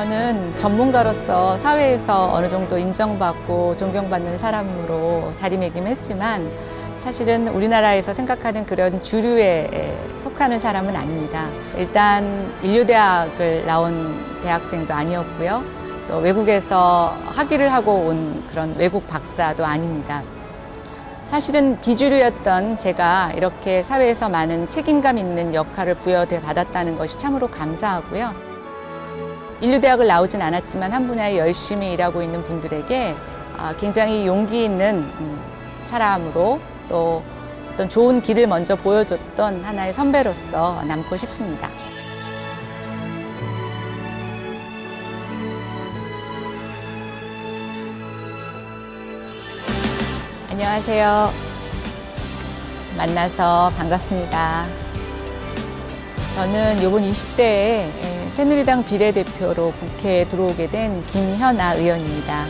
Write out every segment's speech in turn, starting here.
저는 전문가로서 사회에서 어느 정도 인정받고 존경받는 사람으로 자리매김했지만 사실은 우리나라에서 생각하는 그런 주류에 속하는 사람은 아닙니다. 일단 인류대학을 나온 대학생도 아니었고요. 또 외국에서 학위를 하고 온 그런 외국 박사도 아닙니다. 사실은 비주류였던 제가 이렇게 사회에서 많은 책임감 있는 역할을 부여받았다는 것이 참으로 감사하고요. 인류대학을 나오진 않았지만 한 분야에 열심히 일하고 있는 분들에게 굉장히 용기 있는 사람으로 또 어떤 좋은 길을 먼저 보여줬던 하나의 선배로서 남고 싶습니다. 안녕하세요. 만나서 반갑습니다. 저는 이번 20대에 새누리당 비례대표로 국회에 들어오게 된 김현아 의원입니다.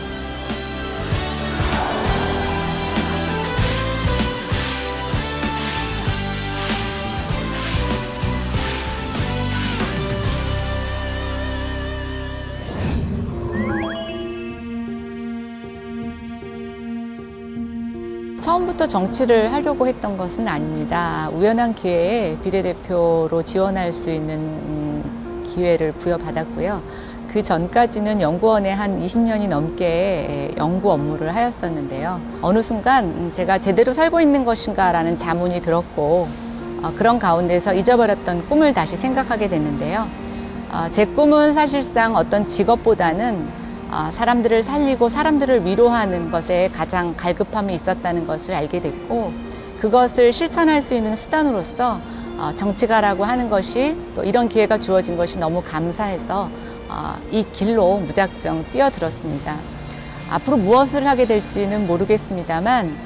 처음부터 정치를 하려고 했던 것은 아닙니다. 우연한 기회에 비례대표로 지원할 수 있는 기회를 부여받았고요. 그 전까지는 연구원에 한 20년이 넘게 연구 업무를 하였었는데요. 어느 순간 제가 제대로 살고 있는 것인가라는 자문이 들었고 그런 가운데서 잊어버렸던 꿈을 다시 생각하게 됐는데요. 제 꿈은 사실상 어떤 직업보다는 사람들을 살리고 사람들을 위로하는 것에 가장 갈급함이 있었다는 것을 알게 됐고 그것을 실천할 수 있는 수단으로서 정치가라고 하는 것이 또 이런 기회가 주어진 것이 너무 감사해서 이 길로 무작정 뛰어들었습니다. 앞으로 무엇을 하게 될지는 모르겠습니다만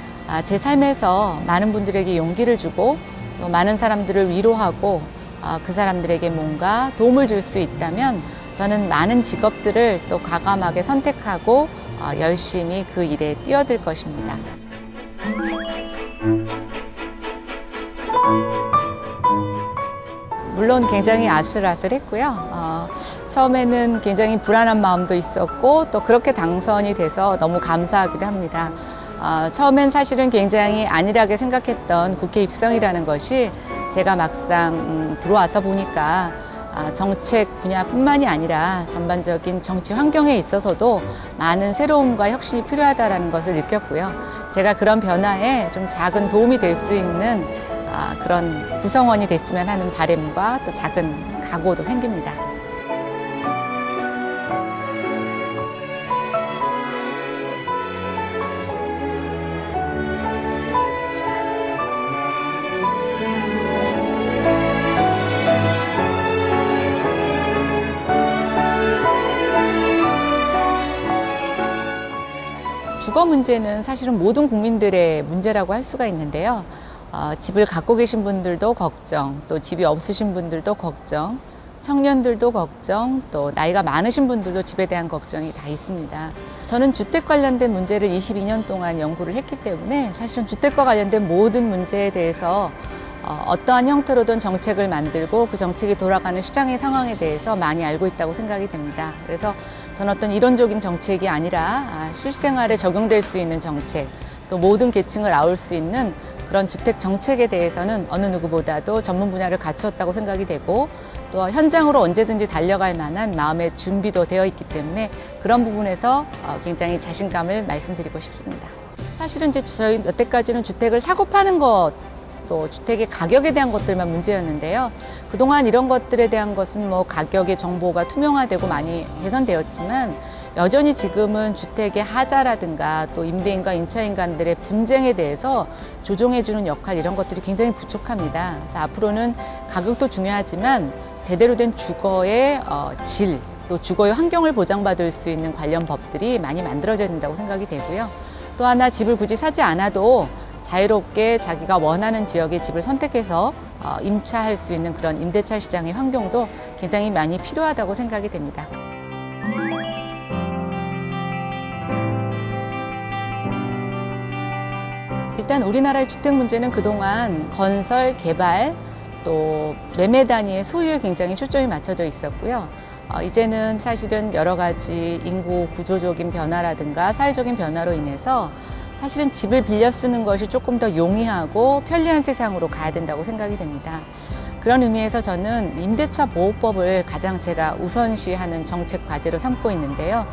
제 삶에서 많은 분들에게 용기를 주고 또 많은 사람들을 위로하고 그 사람들에게 뭔가 도움을 줄 수 있다면 저는 많은 직업들을 또 과감하게 선택하고 열심히 그 일에 뛰어들 것입니다. 물론 굉장히 아슬아슬했고요. 처음에는 굉장히 불안한 마음도 있었고 또 그렇게 당선이 돼서 너무 감사하기도 합니다. 처음엔 사실은 굉장히 안일하게 생각했던 국회 입성이라는 것이 제가 막상 들어와서 보니까 정책 분야뿐만이 아니라 전반적인 정치 환경에 있어서도 많은 새로움과 혁신이 필요하다는 것을 느꼈고요. 제가 그런 변화에 좀 작은 도움이 될 수 있는 그런 구성원이 됐으면 하는 바람과 또 작은 각오도 생깁니다. 주거 문제는 사실은 모든 국민들의 문제라고 할 수가 있는데요. 집을 갖고 계신 분들도 걱정, 또 집이 없으신 분들도 걱정, 청년들도 걱정, 또 나이가 많으신 분들도 집에 대한 걱정이 다 있습니다. 저는 주택 관련된 문제를 22년 동안 연구를 했기 때문에 사실은 주택과 관련된 모든 문제에 대해서 어떠한 형태로든 정책을 만들고 그 정책이 돌아가는 시장의 상황에 대해서 많이 알고 있다고 생각이 됩니다. 그래서 저는 어떤 이론적인 정책이 아니라 실생활에 적용될 수 있는 정책, 또 모든 계층을 아울 수 있는 그런 주택 정책에 대해서는 어느 누구보다도 전문 분야를 갖추었다고 생각이 되고 또 현장으로 언제든지 달려갈 만한 마음의 준비도 되어 있기 때문에 그런 부분에서 굉장히 자신감을 말씀드리고 싶습니다. 사실은 저희 여태까지는 주택을 사고 파는 것, 또 주택의 가격에 대한 것들만 문제였는데요. 그동안 이런 것들에 대한 것은 뭐 가격의 정보가 투명화되고 많이 개선되었지만 여전히 지금은 주택의 하자라든가 또 임대인과 임차인간들의 분쟁에 대해서 조정해주는 역할 이런 것들이 굉장히 부족합니다. 그래서 앞으로는 가격도 중요하지만 제대로 된 주거의 질, 또 주거의 환경을 보장받을 수 있는 관련 법들이 많이 만들어져야 된다고 생각이 되고요. 또 하나 집을 굳이 사지 않아도 자유롭게 자기가 원하는 지역의 집을 선택해서 임차할 수 있는 그런 임대차 시장의 환경도 굉장히 많이 필요하다고 생각이 됩니다. 일단 우리나라의 주택 문제는 그동안 건설, 개발, 또 매매 단위의 소유에 굉장히 초점이 맞춰져 있었고요. 이제는 사실은 여러 가지 인구 구조적인 변화라든가 사회적인 변화로 인해서 사실은 집을 빌려 쓰는 것이 조금 더 용이하고 편리한 세상으로 가야 된다고 생각이 됩니다. 그런 의미에서 저는 임대차 보호법을 가장 제가 우선시하는 정책 과제로 삼고 있는데요.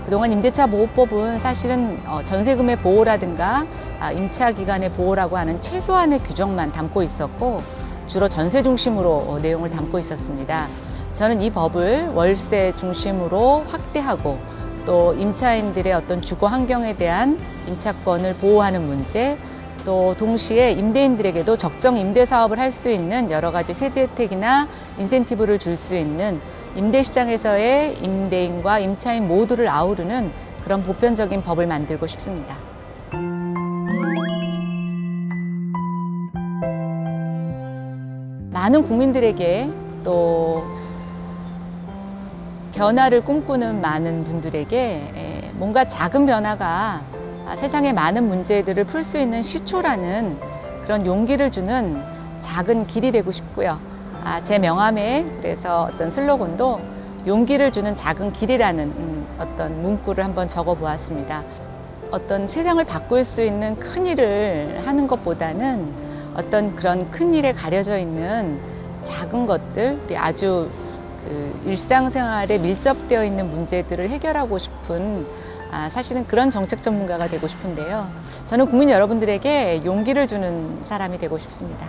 그동안 임대차 보호법은 사실은 전세금의 보호라든가 임차 기간의 보호라고 하는 최소한의 규정만 담고 있었고 주로 전세 중심으로 내용을 담고 있었습니다. 저는 이 법을 월세 중심으로 확대하고 또 임차인들의 어떤 주거 환경에 대한 임차권을 보호하는 문제, 또 동시에 임대인들에게도 적정 임대 사업을 할 수 있는 여러 가지 세제 혜택이나 인센티브를 줄 수 있는 임대 시장에서의 임대인과 임차인 모두를 아우르는 그런 보편적인 법을 만들고 싶습니다. 많은 국민들에게 또 변화를 꿈꾸는 많은 분들에게 뭔가 작은 변화가 세상의 많은 문제들을 풀 수 있는 시초라는 그런 용기를 주는 작은 길이 되고 싶고요. 제 명함에 그래서 어떤 슬로건도 용기를 주는 작은 길이라는 어떤 문구를 한번 적어 보았습니다. 어떤 세상을 바꿀 수 있는 큰 일을 하는 것보다는 어떤 그런 큰 일에 가려져 있는 작은 것들, 아주 일상생활에 밀접되어 있는 문제들을 해결하고 싶은 사실은 그런 정책 전문가가 되고 싶은데요. 저는 국민 여러분들에게 용기를 주는 사람이 되고 싶습니다.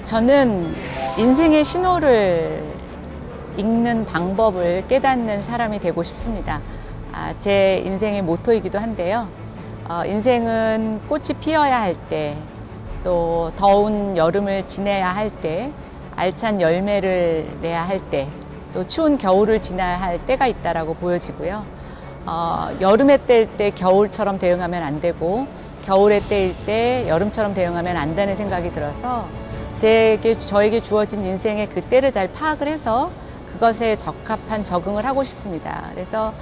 저는 인생의 신호를 읽는 방법을 깨닫는 사람이 되고 싶습니다. 제 인생의 모토이기도 한데요. 인생은 꽃이 피어야 할 때, 또 더운 여름을 지내야 할 때, 알찬 열매를 내야 할 때, 또 추운 겨울을 지나야 할 때가 있다라고 보여지고요. 여름에 뗄 때 겨울처럼 대응하면 안 되고, 겨울에 뗄 때 여름처럼 대응하면 안 되는 생각이 들어서 저에게 주어진 인생의 그 때를 잘 파악을 해서 그것에 적합한 적응을 하고 싶습니다. 그래서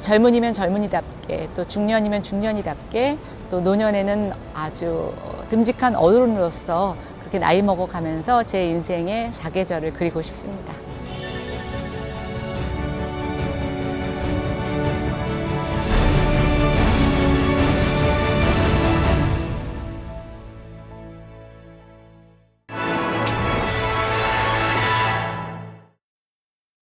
젊은이면 젊은이답게, 또 중년이면 중년이답게, 또 노년에는 아주 듬직한 어른으로서 그렇게 나이 먹어가면서 제 인생의 사계절을 그리고 싶습니다.